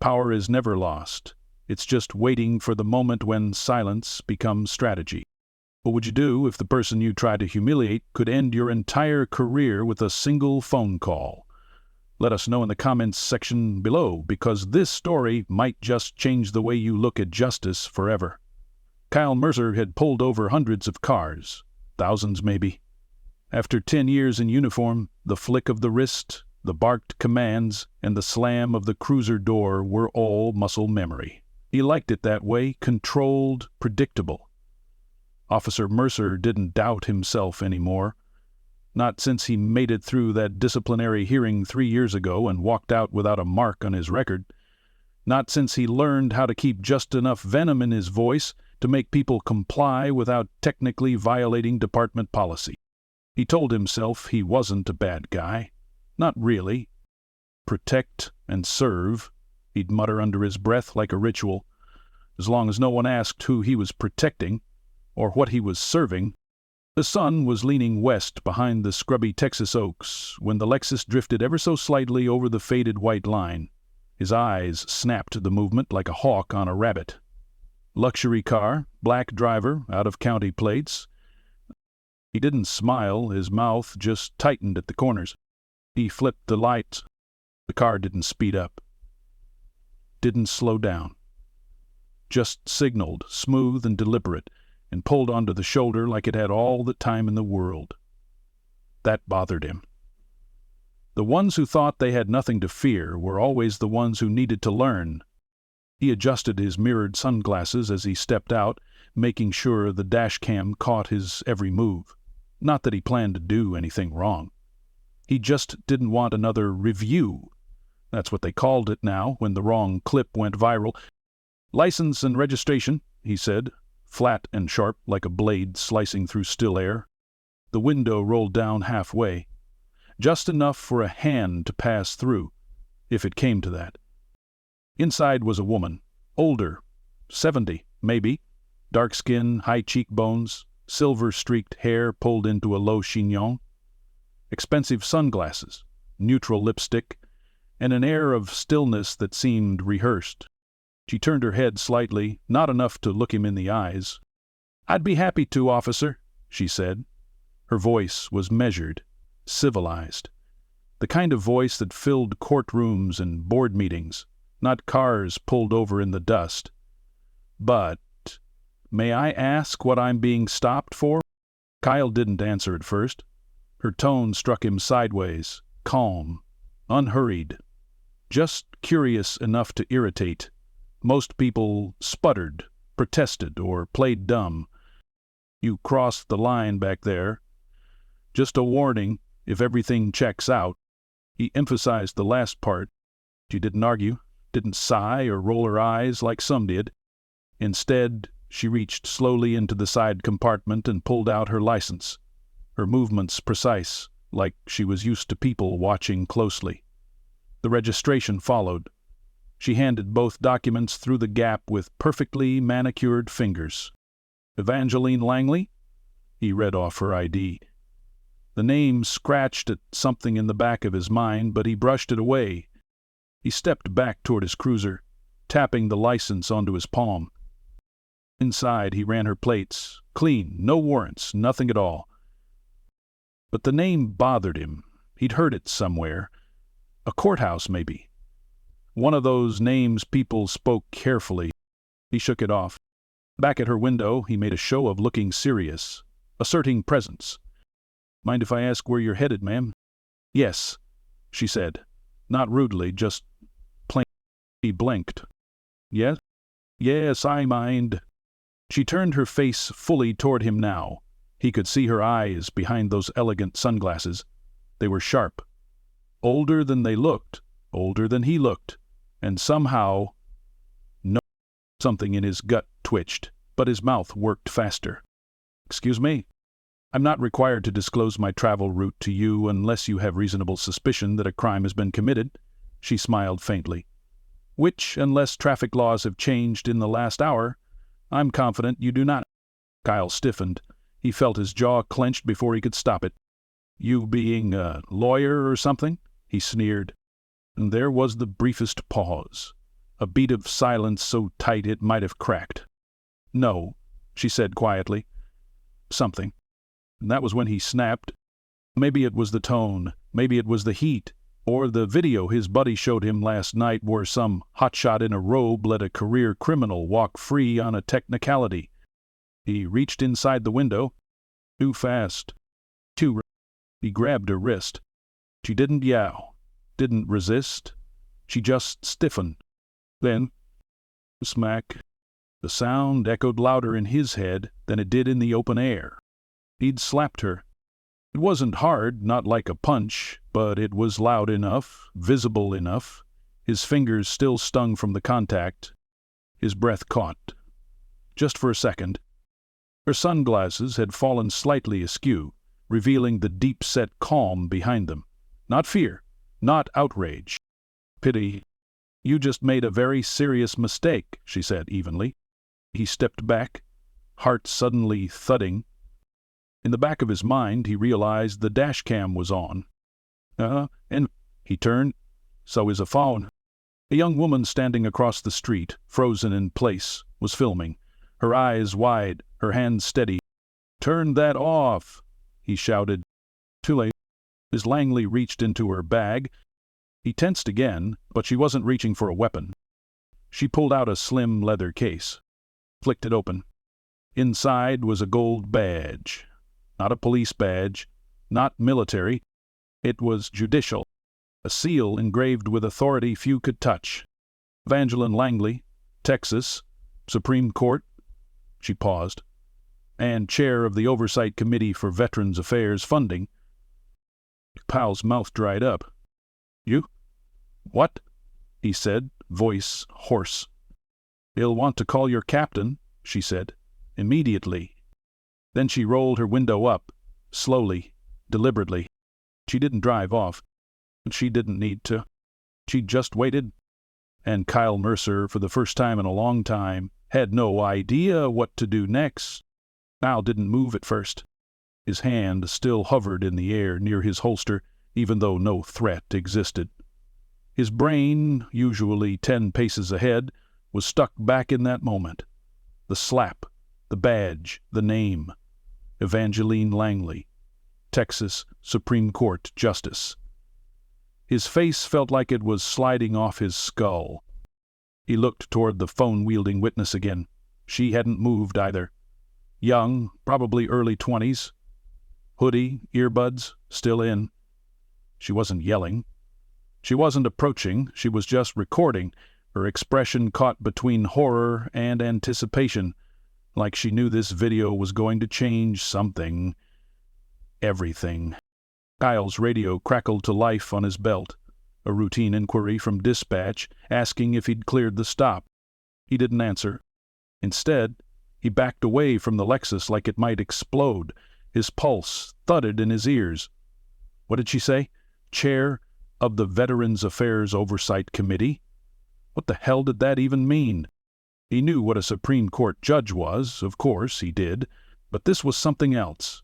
Power is never lost. It's just waiting for the moment when silence becomes strategy. What would you do if the person you try to humiliate could end your entire career with a single phone call? Let us know in the comments section below, because this story might just change the way you look at justice forever. Kyle Mercer had pulled over hundreds of cars, thousands maybe. After 10 years in uniform, the flick of the wrist, the barked commands, and the slam of the cruiser door were all muscle memory. He liked it that way, controlled, predictable. Officer Mercer didn't doubt himself anymore. Not since he made it through that disciplinary hearing 3 years ago and walked out without a mark on his record. Not since he learned how to keep just enough venom in his voice to make people comply without technically violating department policy. He told himself he wasn't a bad guy. Not really. Protect and serve, he'd mutter under his breath like a ritual. As long as no one asked who he was protecting or what he was serving. The sun was leaning west behind the scrubby Texas oaks when the Lexus drifted ever so slightly over the faded white line. His eyes snapped the movement like a hawk on a rabbit. Luxury car, black driver, out-of-county plates. He didn't smile, his mouth just tightened at the corners. He flipped the lights. The car didn't speed up. Didn't slow down. Just signaled, smooth and deliberate, and pulled onto the shoulder like it had all the time in the world. That bothered him. The ones who thought they had nothing to fear were always the ones who needed to learn. He adjusted his mirrored sunglasses as he stepped out, making sure the dash cam caught his every move. Not that he planned to do anything wrong. He just didn't want another review. That's what they called it now when the wrong clip went viral. "License and registration," he said, flat and sharp like a blade slicing through still air. The window rolled down halfway, just enough for a hand to pass through, if it came to that. Inside was a woman, older, 70, maybe, dark skin, high cheekbones, silver-streaked hair pulled into a low chignon, expensive sunglasses, neutral lipstick, and an air of stillness that seemed rehearsed. She turned her head slightly, not enough to look him in the eyes. "I'd be happy to, officer," she said. Her voice was measured, civilized. The kind of voice that filled courtrooms and board meetings, not cars pulled over in the dust. "But, may I ask what I'm being stopped for?" Kyle didn't answer at first. Her tone struck him sideways, calm, unhurried, just curious enough to irritate. Most people sputtered, protested, or played dumb. "You crossed the line back there. Just a warning, if everything checks out." He emphasized the last part. She didn't argue, didn't sigh or roll her eyes like some did. Instead, she reached slowly into the side compartment and pulled out her license, her movements precise, like she was used to people watching closely. The registration followed. She handed both documents through the gap with perfectly manicured fingers. "Evangeline Langley?" He read off her ID. The name scratched at something in the back of his mind, but he brushed it away. He stepped back toward his cruiser, tapping the license onto his palm. Inside, he ran her plates. Clean, no warrants, nothing at all. But the name bothered him. He'd heard it somewhere. A courthouse, maybe. One of those names people spoke carefully. He shook it off. Back at her window, he made a show of looking serious, asserting presence. "Mind if I ask where you're headed, ma'am?" "Yes," she said. Not rudely, just plain. He blinked. "Yes? Yes, I mind." She turned her face fully toward him now. He could see her eyes behind those elegant sunglasses. They were sharp. Older than they looked, older than he looked. And somehow, something in his gut twitched, but his mouth worked faster. "Excuse me? I'm not required to disclose my travel route to you unless you have reasonable suspicion that a crime has been committed," she smiled faintly. "Which, unless traffic laws have changed in the last hour, I'm confident you do not." Kyle stiffened. He felt his jaw clenched before he could stop it. "You being a lawyer or something?" he sneered. And there was the briefest pause. a beat of silence so tight it might have cracked. "No," she said quietly. "Something." And that was when he snapped. Maybe it was the tone, maybe it was the heat, or the video his buddy showed him last night where some hotshot in a robe let a career criminal walk free on a technicality. He reached inside the window. Too fast. He grabbed her wrist. She didn't yow, didn't resist. She just stiffened. Then, smack. The sound echoed louder in his head than it did in the open air. He'd slapped her. It wasn't hard, not like a punch, but it was loud enough, visible enough. His fingers still stung from the contact. His breath caught. Just for a second. Her sunglasses had fallen slightly askew, revealing the deep-set calm behind them. Not fear, not outrage. Pity. "You just made a very serious mistake," she said evenly. He stepped back, heart suddenly thudding. In the back of his mind, he realized the dash cam was on. And he turned. So is a phone. A young woman standing across the street, frozen in place, was filming, her eyes wide, her hands steady. "Turn that off," he shouted. Too late. As Langley reached into her bag, he tensed again, but she wasn't reaching for a weapon. She pulled out a slim leather case, flicked it open. Inside was a gold badge. Not a police badge, not military. It was judicial, a seal engraved with authority few could touch. Evangeline Langley, Texas, Supreme Court. She paused. And chair of the Oversight Committee for Veterans Affairs Funding. Powell's mouth dried up. "You? What?" he said, voice hoarse. "He'll want to call your captain," she said, "immediately." Then she rolled her window up, slowly, deliberately. She didn't drive off. She didn't need to. She just waited. And Kyle Mercer, for the first time in a long time, had no idea what to do next. Kyle didn't move at first. His hand still hovered in the air near his holster, even though no threat existed. His brain, usually 10 paces ahead, was stuck back in that moment. The slap, the badge, the name. Evangeline Langley, Texas Supreme Court Justice. His face felt like it was sliding off his skull. He looked toward the phone-wielding witness again. She hadn't moved either. Young, probably early 20s. Hoodie, earbuds, still in. She wasn't yelling. She wasn't approaching. She was just recording, her expression caught between horror and anticipation, like she knew this video was going to change something. Everything. Kyle's radio crackled to life on his belt. A routine inquiry from dispatch asking if he'd cleared the stop. He didn't answer. Instead, he backed away from the Lexus like it might explode. His pulse thudded in his ears. What did she say? Chair of the Veterans Affairs Oversight Committee? What the hell did that even mean? He knew what a Supreme Court judge was, of course he did, but this was something else.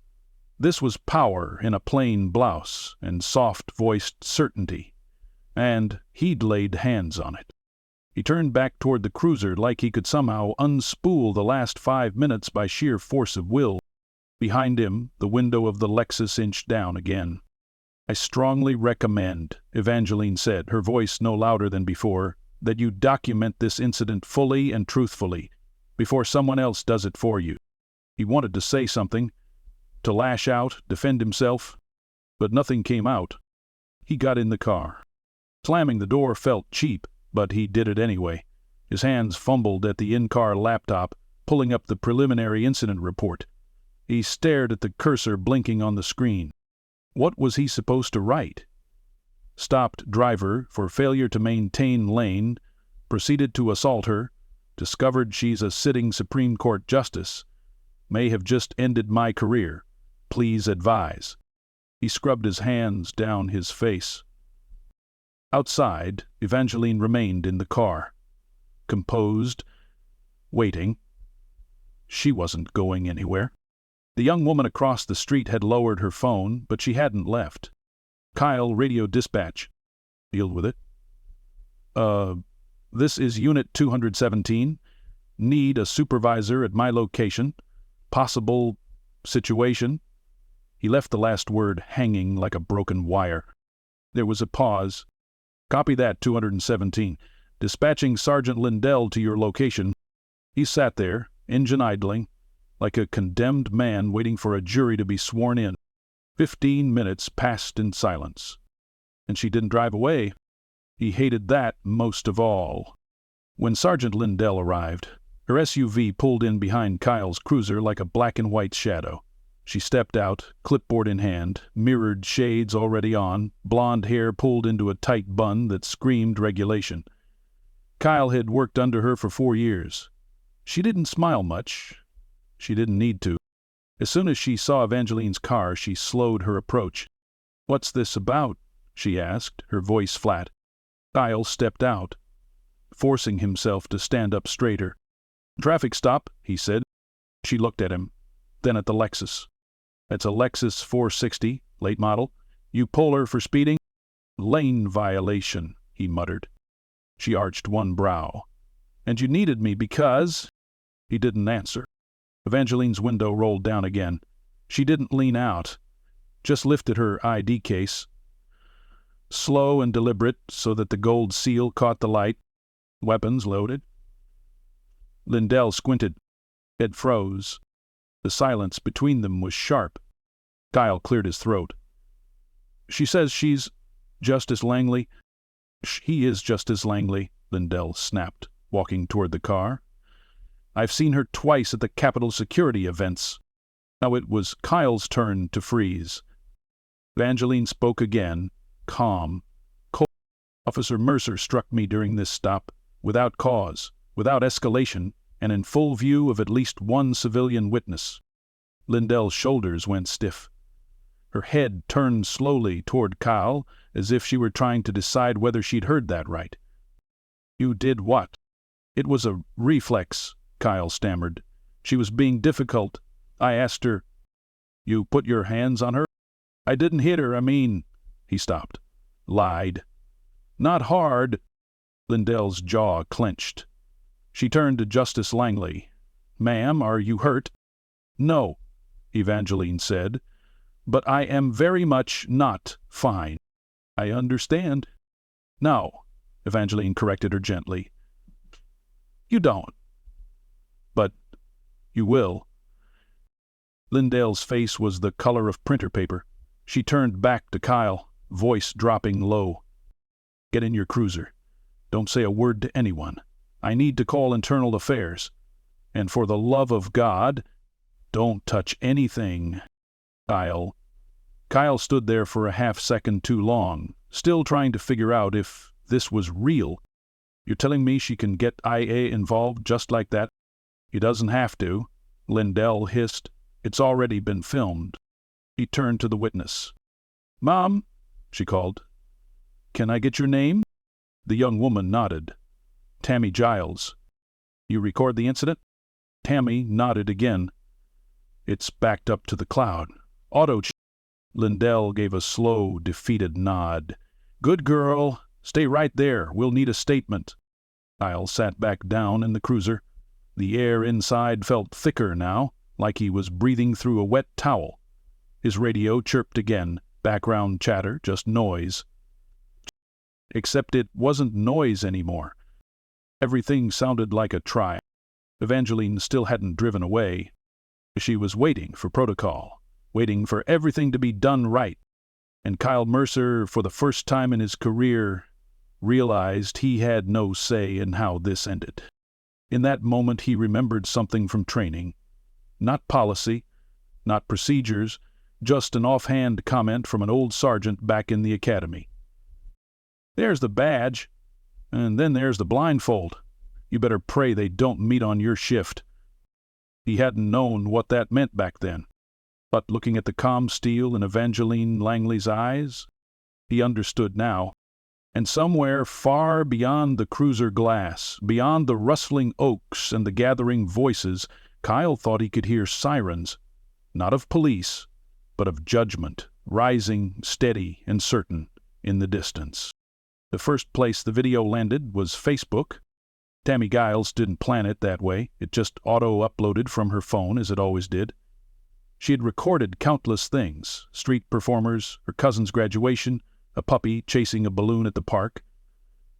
This was power in a plain blouse and soft-voiced certainty. And he'd laid hands on it. He turned back toward the cruiser like he could somehow unspool the last 5 minutes by sheer force of will. Behind him, the window of the Lexus inched down again. "I strongly recommend," Evangeline said, her voice no louder than before, "that you document this incident fully and truthfully, before someone else does it for you." He wanted to say something, to lash out, defend himself, but nothing came out. He got in the car. Slamming the door felt cheap, but he did it anyway. His hands fumbled at the in-car laptop, pulling up the preliminary incident report. He stared at the cursor blinking on the screen. What was he supposed to write? Stopped driver for failure to maintain lane, proceeded to assault her, discovered she's a sitting Supreme Court justice, may have just ended my career. Please advise. He scrubbed his hands down his face. Outside, Evangeline remained in the car, composed, waiting. She wasn't going anywhere. The young woman across the street had lowered her phone, but she hadn't left. Kyle radioed dispatch. "Deal with it." This is Unit 217. Need a supervisor at my location. Possible situation. He left the last word hanging like a broken wire. There was a pause. Copy that, 217. Dispatching Sergeant Lindell to your location. He sat there, engine idling, like a condemned man waiting for a jury to be sworn in. 15 minutes passed in silence. And she didn't drive away. He hated that most of all. When Sergeant Lindell arrived, her SUV pulled in behind Kyle's cruiser like a black and white shadow. She stepped out, clipboard in hand, mirrored shades already on, blonde hair pulled into a tight bun that screamed regulation. Kyle had worked under her for 4 years. She didn't smile much. She didn't need to. As soon as she saw Evangeline's car, she slowed her approach. "What's this about?" she asked, her voice flat. Kyle stepped out, forcing himself to stand up straighter. "Traffic stop," he said. She looked at him, then at the Lexus. "It's a Lexus 460, late model. You pull her for speeding?" "Lane violation," he muttered. She arched one brow. "And you needed me because—" He didn't answer. Evangeline's window rolled down again. She didn't lean out, just lifted her ID case. Slow and deliberate, so that the gold seal caught the light. Weapons loaded. Lindell squinted. It froze. The silence between them was sharp. Kyle cleared his throat. "She says she's Justice Langley." "He is Justice Langley," Lindell snapped, walking toward the car. "I've seen her twice at the Capitol security events." Now it was Kyle's turn to freeze. Evangeline spoke again, calm, cold. "Officer Mercer struck me during this stop, without cause, without escalation, and in full view of at least one civilian witness." Lindell's shoulders went stiff. Her head turned slowly toward Kyle, as if she were trying to decide whether she'd heard that right. "You did what?" "It was a reflex," Kyle stammered. "She was being difficult. I asked her—" "You put your hands on her?" "I didn't hit her, I mean—" He stopped. "Lied." "Not hard." Lindell's jaw clenched. She turned to Justice Langley. "Ma'am, are you hurt?" "No," Evangeline said, "but I am very much not fine." "I understand." "No," Evangeline corrected her gently. "You don't. But you will." Lindell's face was the color of printer paper. She turned back to Kyle, voice dropping low. "Get in your cruiser. Don't say a word to anyone. I need to call internal affairs. And for the love of God, don't touch anything." "Kyle." Kyle stood there for a half-second too long, still trying to figure out if this was real. "You're telling me she can get IA involved just like that?" "He doesn't have to," Lindell hissed. "It's already been filmed." He turned to the witness. "Mom," she called. "Can I get your name?" The young woman nodded. "Tammy Giles." "You record the incident?" Tammy nodded again. "It's backed up to the cloud. Auto." Lindell gave a slow, defeated nod. "Good girl. Stay right there. We'll need a statement." Kyle sat back down in the cruiser. The air inside felt thicker now, like he was breathing through a wet towel. His radio chirped again. Background chatter, just noise. Except it wasn't noise anymore. Everything sounded like a trial. Evangeline still hadn't driven away. She was waiting for protocol, waiting for everything to be done right. And Kyle Mercer, for the first time in his career, realized he had no say in how this ended. In that moment he remembered something from training. Not policy, not procedures, just an offhand comment from an old sergeant back in the academy. "There's the badge, and then there's the blindfold. You better pray they don't meet on your shift." He hadn't known what that meant back then. But looking at the calm steel in Evangeline Langley's eyes, he understood now. And somewhere far beyond the cruiser glass, beyond the rustling oaks and the gathering voices, Kyle thought he could hear sirens, not of police, but of judgment, rising steady and certain in the distance. The first place the video landed was Facebook. Tammy Giles didn't plan it that way. It just auto-uploaded from her phone, as it always did. She had recorded countless things: street performers, her cousin's graduation, a puppy chasing a balloon at the park.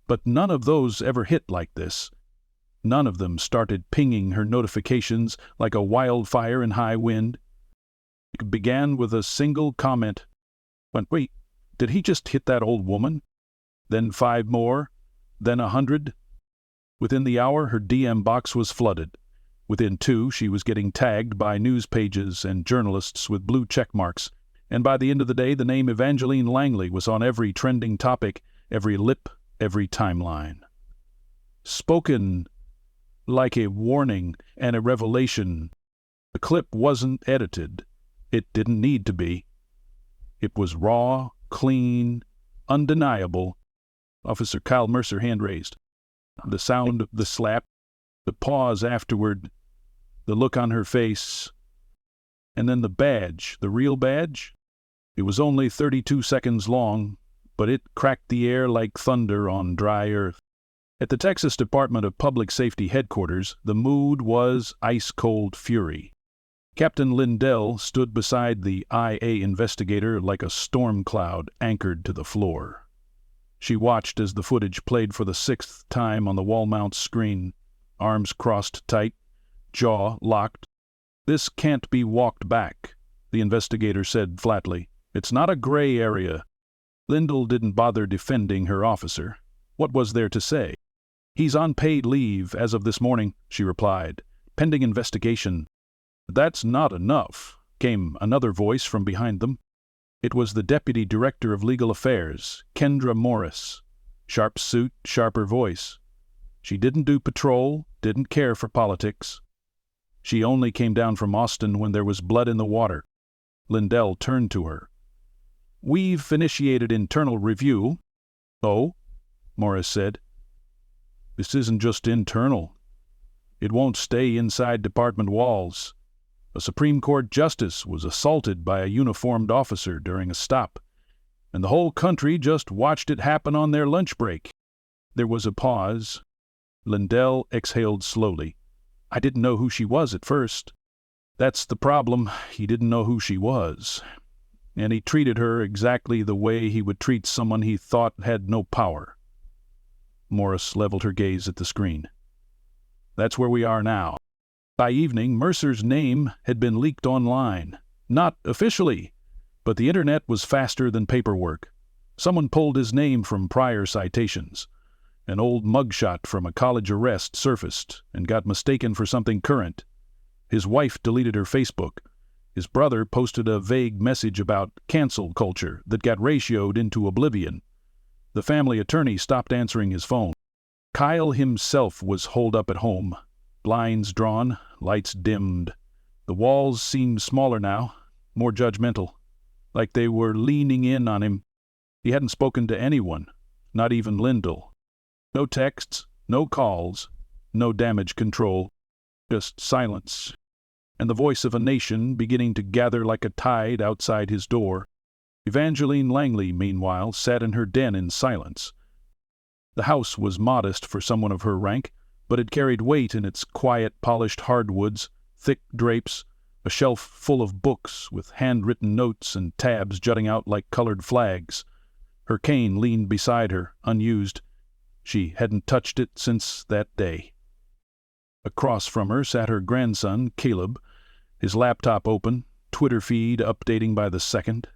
But none of those ever hit like this. None of them started pinging her notifications like a wildfire in high wind. It began with a single comment. Wait, did he just hit that old woman? Then 5 more, then 100. Within the hour, her DM box was flooded. Within 2, she was getting tagged by news pages and journalists with blue check marks, and by the end of the day, the name Evangeline Langley was on every trending topic, every lip, every timeline. Spoken like a warning and a revelation. The clip wasn't edited. It didn't need to be. It was raw, clean, undeniable. Officer Kyle Mercer, hand raised. The sound of the slap, the pause afterward, the look on her face, and then the badge, the real badge. It was only 32 seconds long, but it cracked the air like thunder on dry earth. At the Texas Department of Public Safety headquarters, the mood was ice-cold fury. Captain Lindell stood beside the IA investigator like a storm cloud anchored to the floor. She watched as the footage played for the 6th time on the wall-mount screen, arms crossed tight, jaw locked. "This can't be walked back," the investigator said flatly. "It's not a gray area." Lindell didn't bother defending her officer. What was there to say? "He's on paid leave as of this morning," she replied. "Pending investigation." "That's not enough," came another voice from behind them. It was the Deputy Director of Legal Affairs, Kendra Morris. Sharp suit, sharper voice. She didn't do patrol, didn't care for politics. She only came down from Austin when there was blood in the water. Lindell turned to her. "We've initiated internal review." "Oh?" Morris said. "This isn't just internal. It won't stay inside department walls. A Supreme Court justice was assaulted by a uniformed officer during a stop, and the whole country just watched it happen on their lunch break." There was a pause. Lindell exhaled slowly. "I didn't know who she was at first." "That's the problem. He didn't know who she was. And he treated her exactly the way he would treat someone he thought had no power." Morris leveled her gaze at the screen. "That's where we are now." By evening, Mercer's name had been leaked online. Not officially, but the internet was faster than paperwork. Someone pulled his name from prior citations. An old mugshot from a college arrest surfaced and got mistaken for something current. His wife deleted her Facebook. His brother posted a vague message about cancel culture that got ratioed into oblivion. The family attorney stopped answering his phone. Kyle himself was holed up at home. Blinds drawn, lights dimmed. The walls seemed smaller now, more judgmental, like they were leaning in on him. He hadn't spoken to anyone, not even Lindell. No texts, no calls, no damage control, just silence, and the voice of a nation beginning to gather like a tide outside his door. Evangeline Langley, meanwhile, sat in her den in silence. The house was modest for someone of her rank, but it carried weight in its quiet, polished hardwoods, thick drapes, a shelf full of books with handwritten notes and tabs jutting out like colored flags. Her cane leaned beside her, unused. She hadn't touched it since that day. Across from her sat her grandson, Caleb, his laptop open, Twitter feed updating by the second.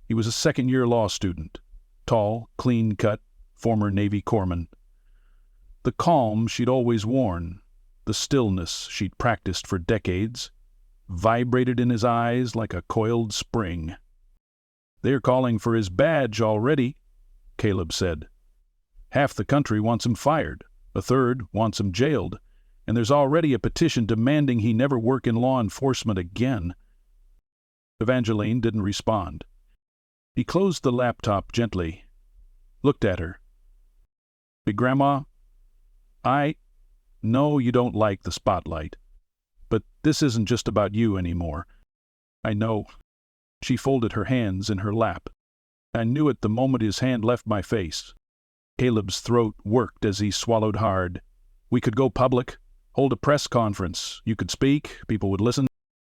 He was a second-year law student, tall, clean-cut, former Navy corpsman. The calm she'd always worn, the stillness she'd practiced for decades, vibrated in his eyes like a coiled spring. "They're calling for his badge already," Caleb said. "Half the country wants him fired, a third wants him jailed, and there's already a petition demanding he never work in law enforcement again." Evangeline didn't respond. He closed the laptop gently, looked at her. "Big Grandma, I know you don't like the spotlight, but this isn't just about you anymore. I know." She folded her hands in her lap. "I knew it the moment his hand left my face." Caleb's throat worked as he swallowed hard. We could go public, hold a press conference. You could speak, people would listen.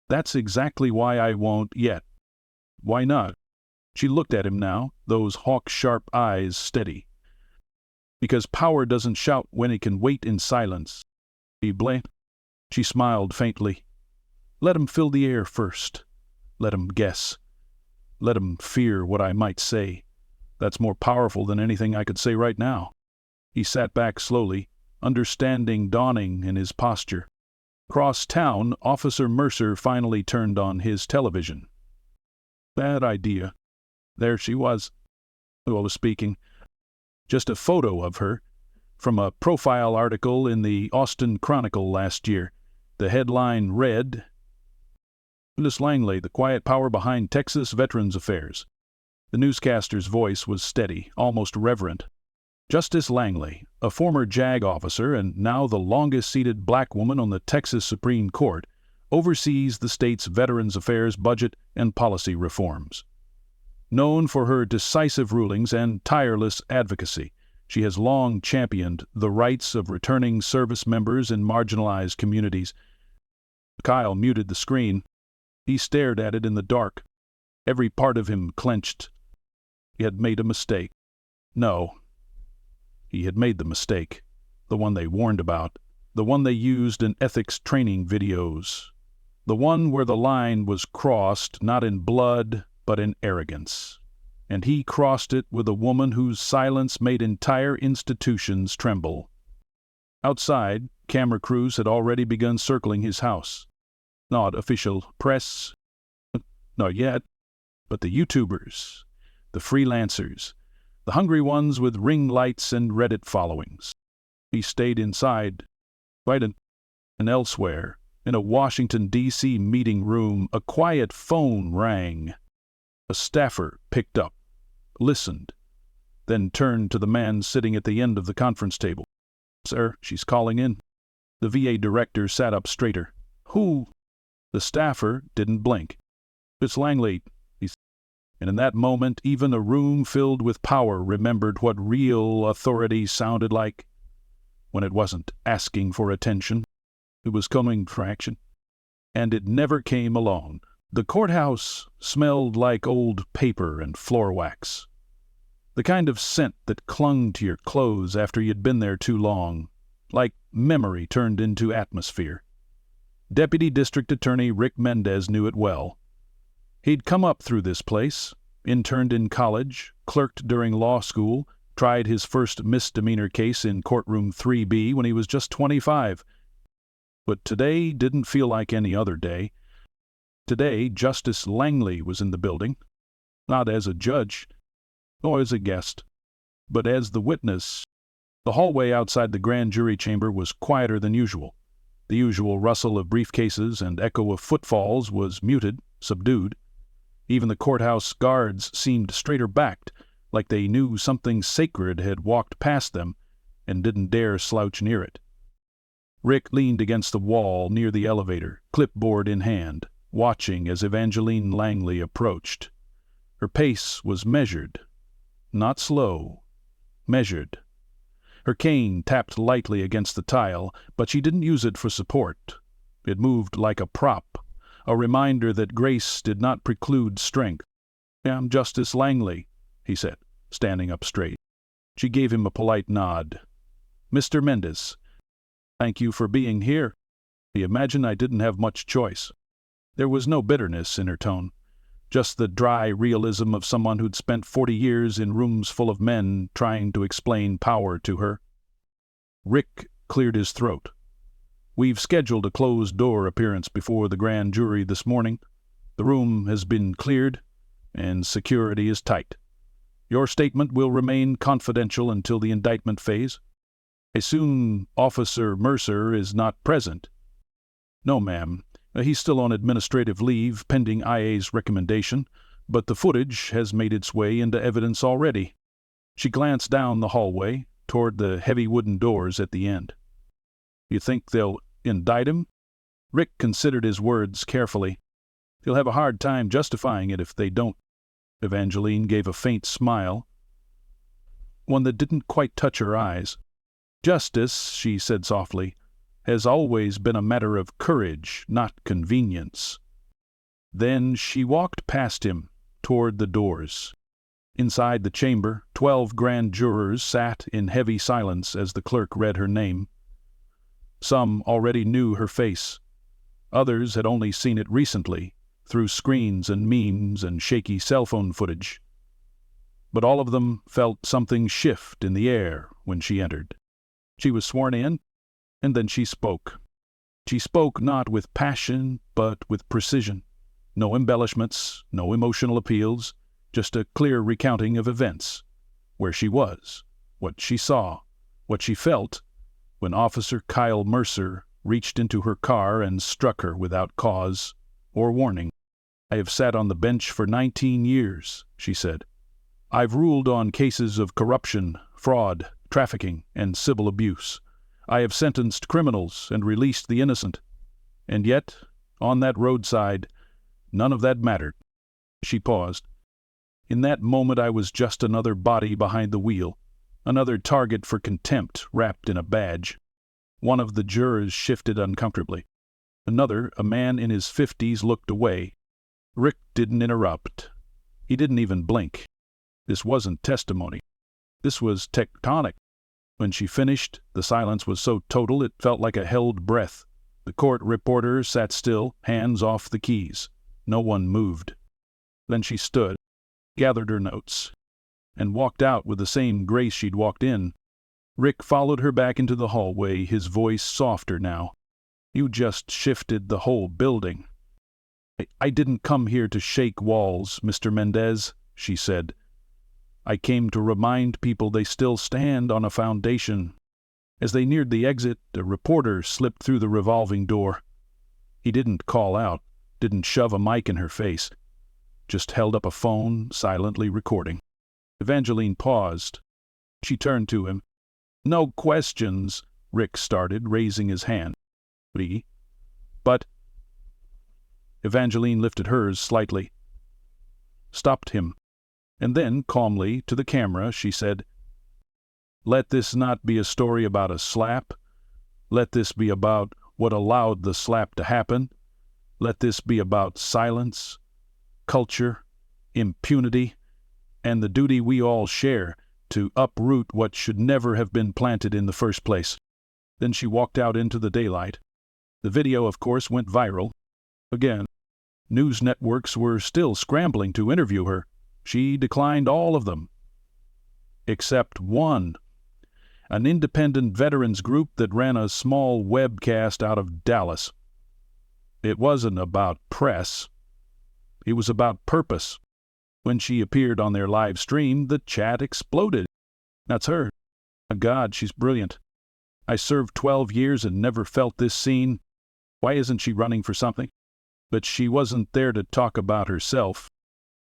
That's exactly why I won't yet. Why not? She looked at him now, those hawk-sharp eyes steady. Because power doesn't shout when it can wait in silence. He blinked. She smiled faintly. Let him fill the air first. Let him guess. Let him fear what I might say. That's more powerful than anything I could say right now. He sat back slowly, understanding dawning in his posture. Across town, Officer Mercer finally turned on his television. Bad idea. There she was. Who I was speaking. Just a photo of her, from a profile article in the Austin Chronicle last year. The headline read, Miss Langley, the quiet power behind Texas Veterans Affairs. The newscaster's voice was steady, almost reverent. Justice Langley, a former JAG officer and now the longest-seated black woman on the Texas Supreme Court, oversees the state's Veterans Affairs budget and policy reforms. Known for her decisive rulings and tireless advocacy, she has long championed the rights of returning service members in marginalized communities. Kyle muted the screen. He stared at it in the dark. Every part of him clenched. He had made a mistake. No. He had made the mistake. The one they warned about. The one they used in ethics training videos. The one where the line was crossed not in blood, but in arrogance. And he crossed it with a woman whose silence made entire institutions tremble. Outside, camera crews had already begun circling his house. Not official press, not yet, but the YouTubers, the freelancers, the hungry ones with ring lights and Reddit followings. He stayed inside, right and elsewhere. In a Washington, D.C. meeting room, a quiet phone rang. A staffer picked up, listened, then turned to the man sitting at the end of the conference table. Sir, she's calling in. The VA director sat up straighter. Who? The staffer didn't blink. It's Langley, he said. And in that moment, even a room filled with power remembered what real authority sounded like. When it wasn't asking for attention, it was coming for action. And it never came alone. The courthouse smelled like old paper and floor wax. The kind of scent that clung to your clothes after you'd been there too long, like memory turned into atmosphere. Deputy District Attorney Rick Mendez knew it well. He'd come up through this place, interned in college, clerked during law school, tried his first misdemeanor case in courtroom 3B when he was just 25. But today didn't feel like any other day. Today, Justice Langley was in the building, not as a judge, nor as a guest, but as the witness. The hallway outside the grand jury chamber was quieter than usual. The usual rustle of briefcases and echo of footfalls was muted, subdued. Even the courthouse guards seemed straighter-backed, like they knew something sacred had walked past them and didn't dare slouch near it. Rick leaned against the wall near the elevator, clipboard in hand, watching as Evangeline Langley approached. Her pace was measured, not slow, measured. Her cane tapped lightly against the tile, but she didn't use it for support. It moved like a prop, a reminder that grace did not preclude strength. I'm Justice Langley, he said, standing up straight. She gave him a polite nod. Mr. Mendez, thank you for being here. He imagined I didn't have much choice. There was no bitterness in her tone, just the dry realism of someone who'd spent 40 years in rooms full of men trying to explain power to her. Rick cleared his throat. We've scheduled a closed-door appearance before the grand jury this morning. The room has been cleared, and security is tight. Your statement will remain confidential until the indictment phase. I assume Officer Mercer is not present. No, ma'am. He's still on administrative leave pending IA's recommendation, but the footage has made its way into evidence already. She glanced down the hallway toward the heavy wooden doors at the end. You think they'll indict him? Rick considered his words carefully. He'll have a hard time justifying it if they don't. Evangeline gave a faint smile, one that didn't quite touch her eyes. Justice, she said softly, has always been a matter of courage, not convenience. Then she walked past him, toward the doors. Inside the chamber, 12 grand jurors sat in heavy silence as the clerk read her name. Some already knew her face. Others had only seen it recently, through screens and memes and shaky cell phone footage. But all of them felt something shift in the air when she entered. She was sworn in, and then she spoke. She spoke not with passion, but with precision. No embellishments, no emotional appeals, just a clear recounting of events, where she was, what she saw, what she felt, when Officer Kyle Mercer reached into her car and struck her without cause or warning. "I have sat on the bench for 19 years, she said. "I've ruled on cases of corruption, fraud, trafficking, and civil abuse. I have sentenced criminals and released the innocent. And yet, on that roadside, none of that mattered." She paused. "In that moment I was just another body behind the wheel, another target for contempt wrapped in a badge." One of the jurors shifted uncomfortably. Another, a man in his 50s, looked away. Rick didn't interrupt. He didn't even blink. This wasn't testimony. This was tectonic. When she finished, the silence was so total it felt like a held breath. The court reporter sat still, hands off the keys. No one moved. Then she stood, gathered her notes, and walked out with the same grace she'd walked in. Rick followed her back into the hallway, his voice softer now. "You just shifted the whole building." I didn't come here to shake walls, Mr. Mendez," she said. "I came to remind people they still stand on a foundation." As they neared the exit, a reporter slipped through the revolving door. He didn't call out, didn't shove a mic in her face, just held up a phone, silently recording. Evangeline paused. She turned to him. "No questions," Rick started, raising his hand. But Evangeline lifted hers slightly, stopped him, and then, calmly, to the camera, she said, "Let this not be a story about a slap. Let this be about what allowed the slap to happen. Let this be about silence, culture, impunity, and the duty we all share to uproot what should never have been planted in the first place." Then she walked out into the daylight. The video, of course, went viral. Again, news networks were still scrambling to interview her. She declined all of them. Except one. An independent veterans group that ran a small webcast out of Dallas. It wasn't about press. It was about purpose. When she appeared on their live stream, the chat exploded. "That's her. My God, she's brilliant. I served 12 years and never felt this scene. Why isn't she running for something?" But she wasn't there to talk about herself.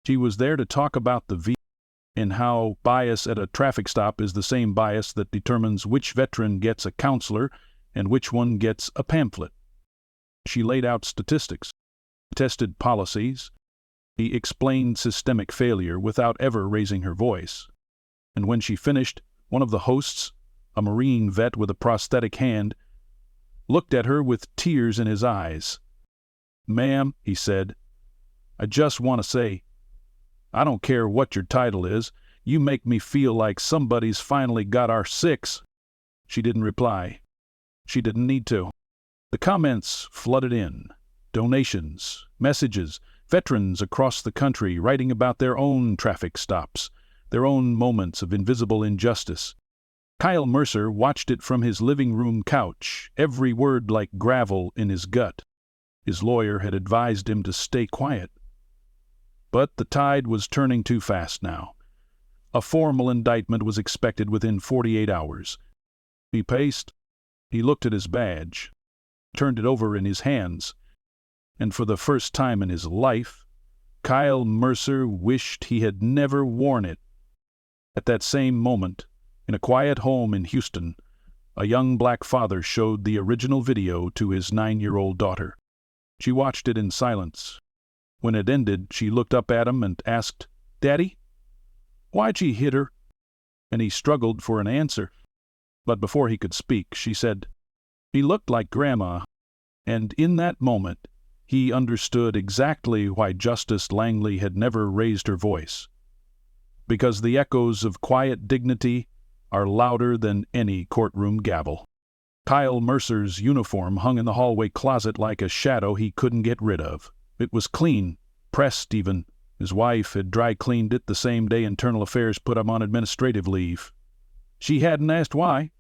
She was there to talk about the V and how bias at a traffic stop is the same bias that determines which veteran gets a counselor and which one gets a pamphlet. She laid out statistics, tested policies. She explained systemic failure without ever raising her voice. And when she finished, one of the hosts, a Marine vet with a prosthetic hand, looked at her with tears in his eyes. "Ma'am," he said, "I just want to say, I don't care what your title is, you make me feel like somebody's finally got our six." She didn't reply. She didn't need to. The comments flooded in. Donations, messages, veterans across the country writing about their own traffic stops, their own moments of invisible injustice. Kyle Mercer watched it from his living room couch, every word like gravel in his gut. His lawyer had advised him to stay quiet. But the tide was turning too fast now. A formal indictment was expected within 48 hours. He paced. He looked at his badge, turned it over in his hands, and for the first time in his life, Kyle Mercer wished he had never worn it. At that same moment, in a quiet home in Houston, a young black father showed the original video to his 9-year-old daughter. She watched it in silence. When it ended, she looked up at him and asked, "Daddy, why'd she hit her?" And he struggled for an answer. But before he could speak, she said, "He looked like Grandma." And in that moment, he understood exactly why Justice Langley had never raised her voice. Because the echoes of quiet dignity are louder than any courtroom gavel. Kyle Mercer's uniform hung in the hallway closet like a shadow he couldn't get rid of. It was clean, pressed even. His wife had dry-cleaned it the same day Internal Affairs put him on administrative leave. She hadn't asked why.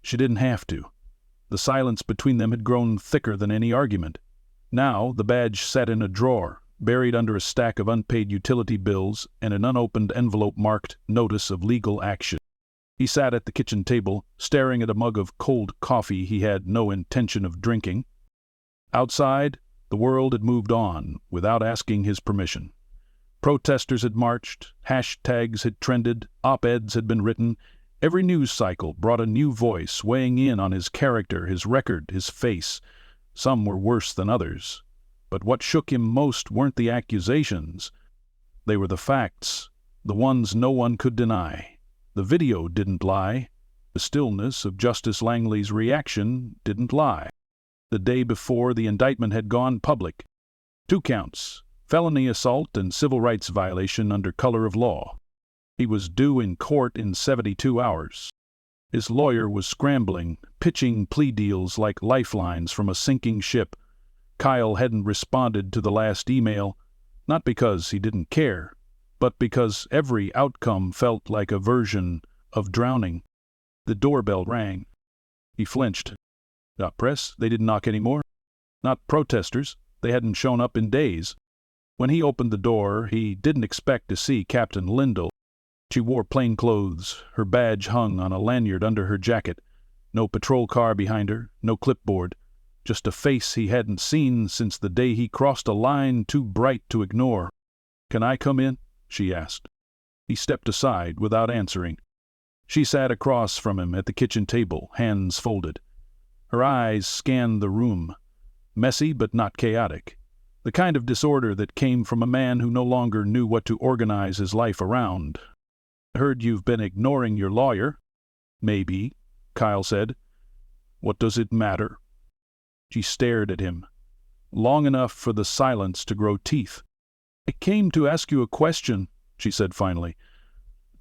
She didn't have to. The silence between them had grown thicker than any argument. Now the badge sat in a drawer, buried under a stack of unpaid utility bills and an unopened envelope marked "Notice of Legal Action." He sat at the kitchen table, staring at a mug of cold coffee he had no intention of drinking. Outside, the world had moved on without asking his permission. Protesters had marched, hashtags had trended, op-eds had been written. Every news cycle brought a new voice weighing in on his character, his record, his face. Some were worse than others. But what shook him most weren't the accusations. They were the facts, the ones no one could deny. The video didn't lie. The stillness of Justice Langley's reaction didn't lie. The day before, the indictment had gone public. 2 counts, felony assault and civil rights violation under color of law. He was due in court in 72 hours. His lawyer was scrambling, pitching plea deals like lifelines from a sinking ship. Kyle hadn't responded to the last email, not because he didn't care, but because every outcome felt like a version of drowning. The doorbell rang. He flinched. Not press, they didn't knock anymore. Not protesters, they hadn't shown up in days. When he opened the door, he didn't expect to see Captain Lindell. She wore plain clothes, her badge hung on a lanyard under her jacket. No patrol car behind her, no clipboard. Just a face he hadn't seen since the day he crossed a line too bright to ignore. "Can I come in?" she asked. He stepped aside without answering. She sat across from him at the kitchen table, hands folded. Her eyes scanned the room, messy but not chaotic. The kind of disorder that came from a man who no longer knew what to organize his life around. "I heard you've been ignoring your lawyer." "Maybe," Kyle said. "What does it matter?" She stared at him, long enough for the silence to grow teeth. "I came to ask you a question," she said finally,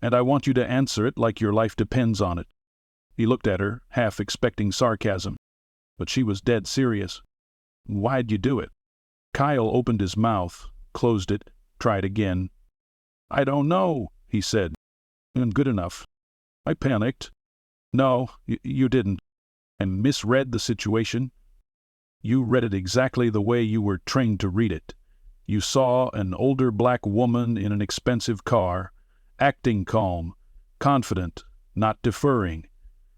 "and I want you to answer it like your life depends on it." He looked at her, half expecting sarcasm, but she was dead serious. "Why'd you do it?" Kyle opened his mouth, closed it, tried again. "I don't know," he said. "Good enough." "I panicked." "No, you didn't. I misread the situation." "You read it exactly the way you were trained to read it. You saw an older black woman in an expensive car, acting calm, confident, not deferring.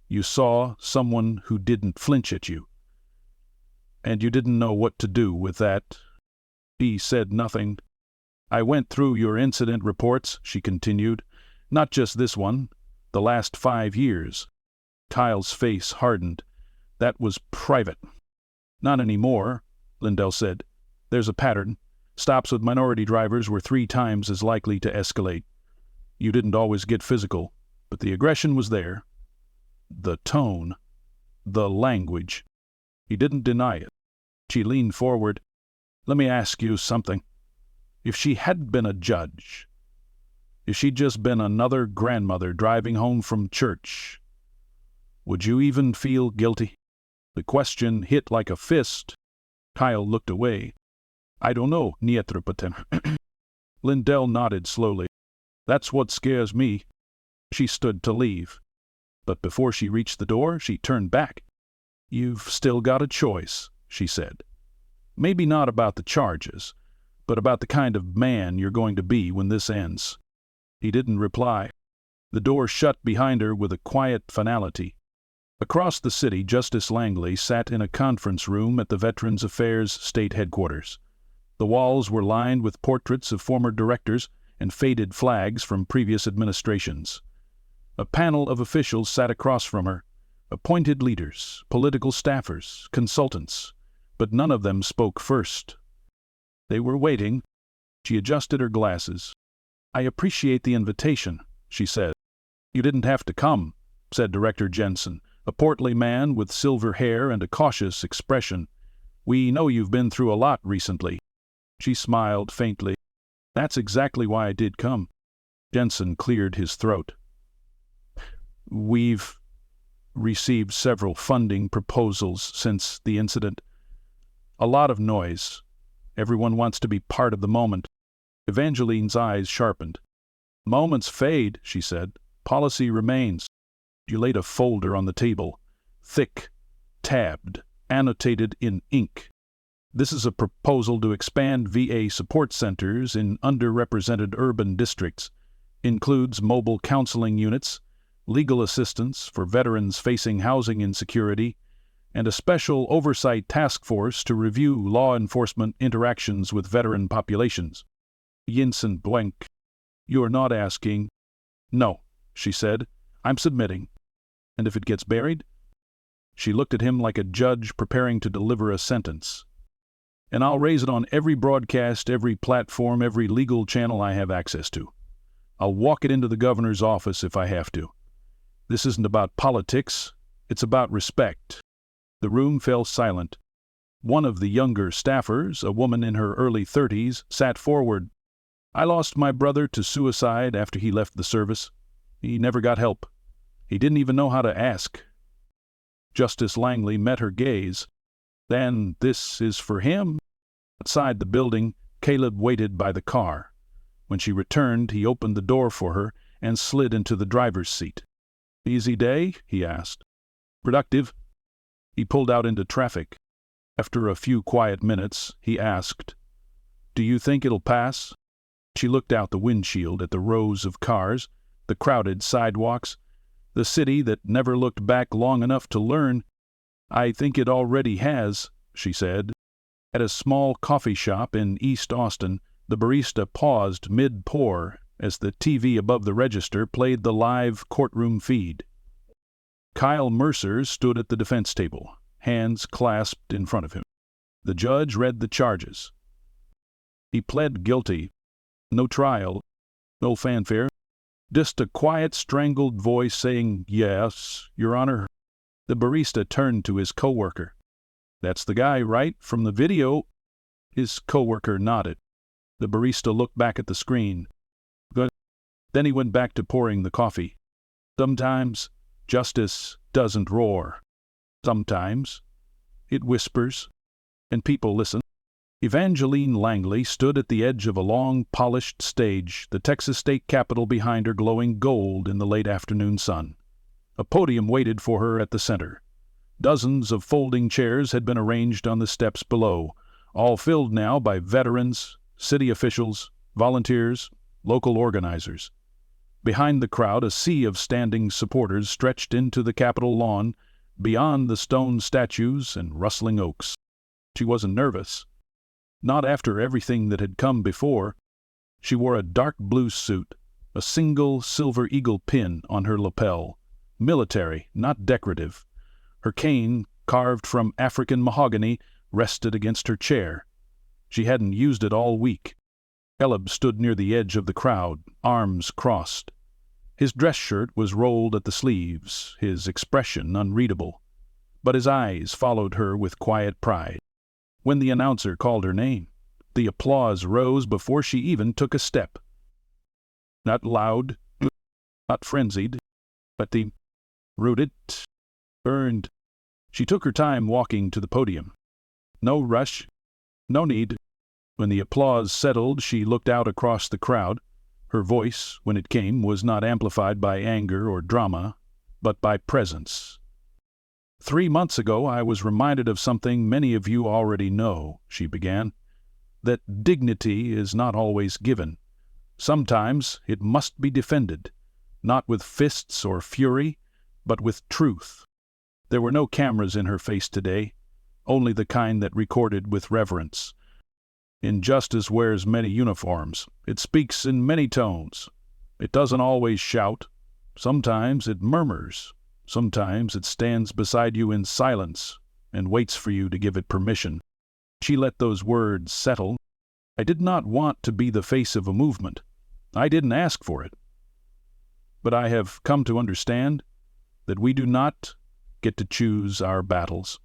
You saw someone who didn't flinch at you. And you didn't know what to do with that." He said nothing. "I went through your incident reports," she continued. "Not just this one, the last 5 years." Kyle's face hardened. "That was private." "Not anymore," Lindell said. "There's a pattern. Stops with minority drivers were 3 times as likely to escalate. You didn't always get physical, but the aggression was there. The tone, the language." He didn't deny it. She leaned forward. "Let me ask you something. If she hadn't been a judge, if she'd just been another grandmother driving home from church, would you even feel guilty?" The question hit like a fist. Kyle looked away. "I don't know, Nietropatem." Lindell nodded slowly. "That's what scares me." She stood to leave. But before she reached the door, she turned back. "You've still got a choice," she said. "Maybe not about the charges, but about the kind of man you're going to be when this ends." He didn't reply. The door shut behind her with a quiet finality. Across the city, Justice Langley sat in a conference room at the Veterans Affairs State Headquarters. The walls were lined with portraits of former directors and faded flags from previous administrations. A panel of officials sat across from her, appointed leaders, political staffers, consultants, but none of them spoke first. They were waiting. She adjusted her glasses. "I appreciate the invitation," she said. "You didn't have to come," said Director Jensen, a portly man with silver hair and a cautious expression. "We know you've been through a lot recently." She smiled faintly. "That's exactly why I did come." Jensen cleared his throat. "We've received several funding proposals since the incident. A lot of noise. Everyone wants to be part of the moment." Evangeline's eyes sharpened. "Moments fade," she said. "Policy remains." She laid a folder on the table, thick, tabbed, annotated in ink. "This is a proposal to expand VA support centers in underrepresented urban districts. Includes mobile counseling units, legal assistance for veterans facing housing insecurity, and a special oversight task force to review law enforcement interactions with veteran populations." Jensen blinked. "You're not asking—" "No," she said. "I'm submitting. And if it gets buried?" She looked at him like a judge preparing to deliver a sentence. "And I'll raise it on every broadcast, every platform, every legal channel I have access to. I'll walk it into the governor's office if I have to. This isn't about politics. It's about respect." The room fell silent. One of the younger staffers, a woman in her early 30s, sat forward. "I lost my brother to suicide after he left the service. He never got help. He didn't even know how to ask." Justice Langley met her gaze. "Then this is for him?" Outside the building, Caleb waited by the car. When she returned, he opened the door for her and slid into the driver's seat. "Easy day?" he asked. "Productive." He pulled out into traffic. After a few quiet minutes, he asked, "Do you think it'll pass?" She looked out the windshield at the rows of cars, the crowded sidewalks, the city that never looked back long enough to learn. "I think it already has," she said. At a small coffee shop in East Austin, the barista paused mid-pour as the TV above the register played the live courtroom feed. Kyle Mercer stood at the defense table, hands clasped in front of him. The judge read the charges. He pled guilty. No trial, no fanfare, just a quiet, strangled voice saying, "Yes, Your Honor." The barista turned to his coworker. "That's the guy, right, from the video?" His coworker nodded. The barista looked back at the screen. Good. Then he went back to pouring the coffee. "Sometimes justice doesn't roar. Sometimes it whispers, and people listen." Evangeline Langley stood at the edge of a long, polished stage, the Texas state capitol behind her glowing gold in the late afternoon sun. A podium waited for her at the center. Dozens of folding chairs had been arranged on the steps below, all filled now by veterans, city officials, volunteers, local organizers. Behind the crowd, a sea of standing supporters stretched into the Capitol lawn, beyond the stone statues and rustling oaks. She wasn't nervous. Not after everything that had come before. She wore a dark blue suit, a single silver eagle pin on her lapel, military, not decorative. Her cane, carved from African mahogany, rested against her chair. She hadn't used it all week. Caleb stood near the edge of the crowd, arms crossed. His dress shirt was rolled at the sleeves, his expression unreadable. But his eyes followed her with quiet pride. When the announcer called her name, the applause rose before she even took a step. Not loud, not frenzied, but the rooted, earned. She took her time walking to the podium. No rush, no need. When the applause settled, she looked out across the crowd. Her voice, when it came, was not amplified by anger or drama, but by presence. "3 months ago I was reminded of something many of you already know," she began, "that dignity is not always given. Sometimes it must be defended, not with fists or fury, but with truth." There were no cameras in her face today, only the kind that recorded with reverence. Injustice wears many uniforms. It speaks in many tones. It doesn't always shout. Sometimes it murmurs. Sometimes it stands beside you in silence and waits for you to give it permission. She let those words settle. "I did not want to be the face of a movement. I didn't ask for it. But I have come to understand that we do not get to choose our battles,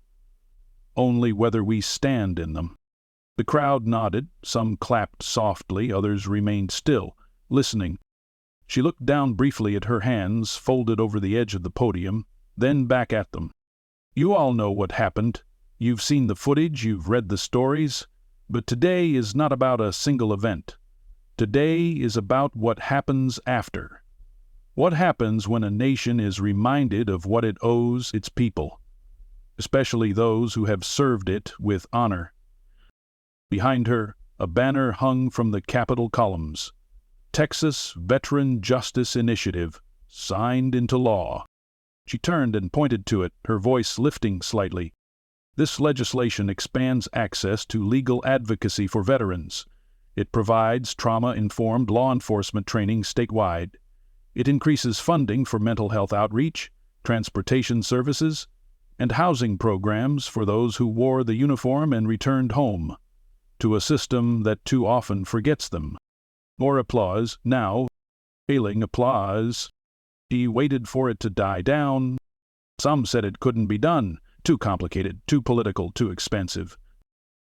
only whether we stand in them. The crowd nodded, some clapped softly, others remained still, listening. She looked down briefly at her hands, folded over the edge of the podium, then back at them. You all know what happened. You've seen the footage, you've read the stories, but today is not about a single event. Today is about what happens after. What happens when a nation is reminded of what it owes its people, especially those who have served it with honor. Behind her, a banner hung from the Capitol columns. Texas Veteran Justice Initiative, signed into law. She turned and pointed to it, her voice lifting slightly. This legislation expands access to legal advocacy for veterans. It provides trauma-informed law enforcement training statewide. It increases funding for mental health outreach, transportation services, and housing programs for those who wore the uniform and returned home, to a system that too often forgets them. More applause, now, failing applause. She waited for it to die down. Some said it couldn't be done, too complicated, too political, too expensive.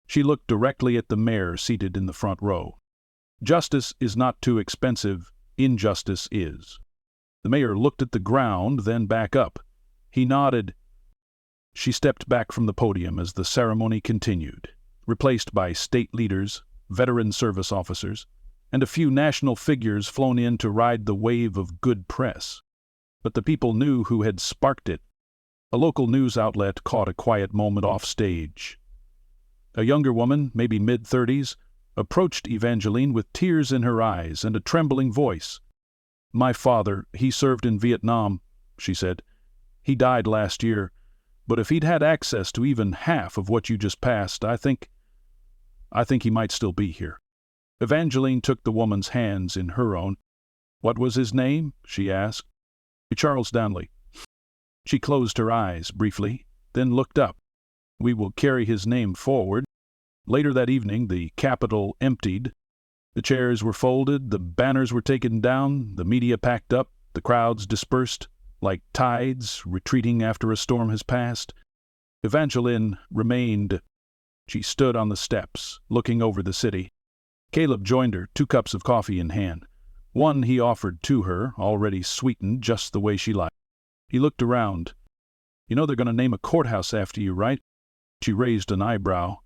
She looked directly at the mayor seated in the front row. Justice is not too expensive, injustice is. The mayor looked at the ground, then back up. He nodded. She stepped back from the podium as the ceremony continued, replaced by state leaders, veteran service officers, and a few national figures flown in to ride the wave of good press. But the people knew who had sparked it. A local news outlet caught a quiet moment off stage. A younger woman, maybe mid-30s, approached Evangeline with tears in her eyes and a trembling voice. "My father, he served in Vietnam," she said. "He died last year, but if he'd had access to even half of what you just passed, I think he might still be here." Evangeline took the woman's hands in her own. "What was his name?" she asked. "Charles Danley." She closed her eyes briefly, then looked up. "We will carry his name forward." Later that evening, the Capitol emptied. The chairs were folded, the banners were taken down, the media packed up, the crowds dispersed, like tides retreating after a storm has passed. Evangeline remained. She stood on the steps, looking over the city. Caleb joined her, 2 cups of coffee in hand. One he offered to her, already sweetened just the way she liked. He looked around. "You know they're going to name a courthouse after you, right?" She raised an eyebrow.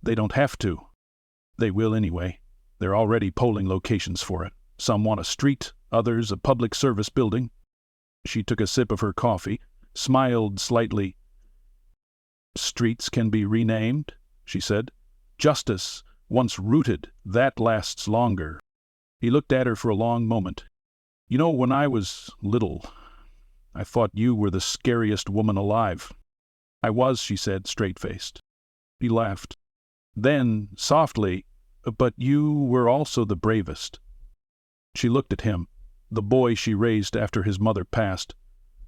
"They don't have to." "They will anyway. They're already polling locations for it. Some want a street, others a public service building." She took a sip of her coffee, smiled slightly. "Streets can be renamed," she said. "Justice, once rooted, that lasts longer." He looked at her for a long moment. "You know, when I was little, I thought you were the scariest woman alive." "I was," she said, straight-faced. He laughed. Then, softly, "But you were also the bravest." She looked at him, the boy she raised after his mother passed,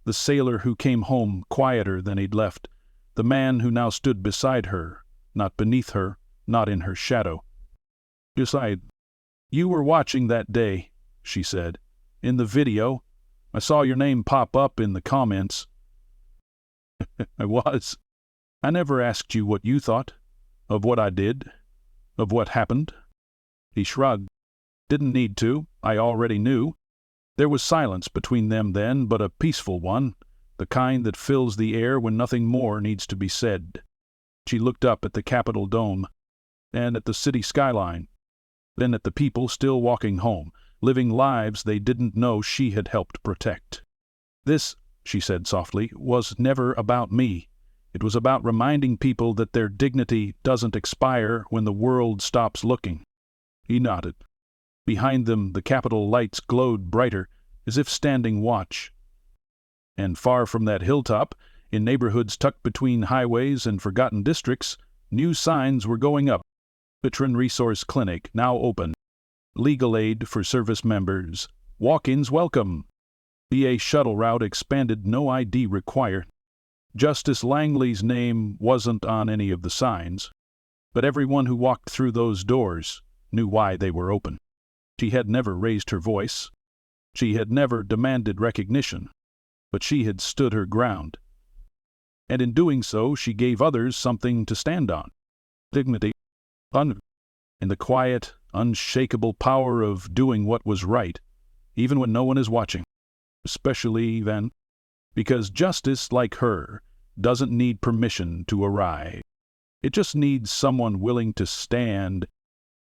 the sailor who came home quieter than he'd left, the man who now stood beside her, not beneath her, not in her shadow. "Beside, you were watching that day," she said. "In the video, I saw your name pop up in the comments." "I was. I never asked you what you thought, of what I did, of what happened." He shrugged. "Didn't need to. I already knew." There was silence between them then, but a peaceful one, the kind that fills the air when nothing more needs to be said. She looked up at the Capitol dome, and at the city skyline, then at the people still walking home, living lives they didn't know she had helped protect. "This," she said softly, "was never about me. It was about reminding people that their dignity doesn't expire when the world stops looking." He nodded. Behind them, the Capitol lights glowed brighter, as if standing watch. And far from that hilltop, in neighborhoods tucked between highways and forgotten districts, new signs were going up. Veteran Resource Clinic, now open. Legal aid for service members. Walk-ins welcome. VA shuttle route expanded, no ID required. Justice Langley's name wasn't on any of the signs, but everyone who walked through those doors knew why they were open. She had never raised her voice. She had never demanded recognition. but she had stood her ground. And in doing so, she gave others something to stand on. Dignity, honor, and the quiet, unshakable power of doing what was right, even when no one is watching. Especially then, because justice, like her, doesn't need permission to arrive. It just needs someone willing to stand,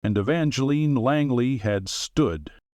and Evangeline Langley had stood.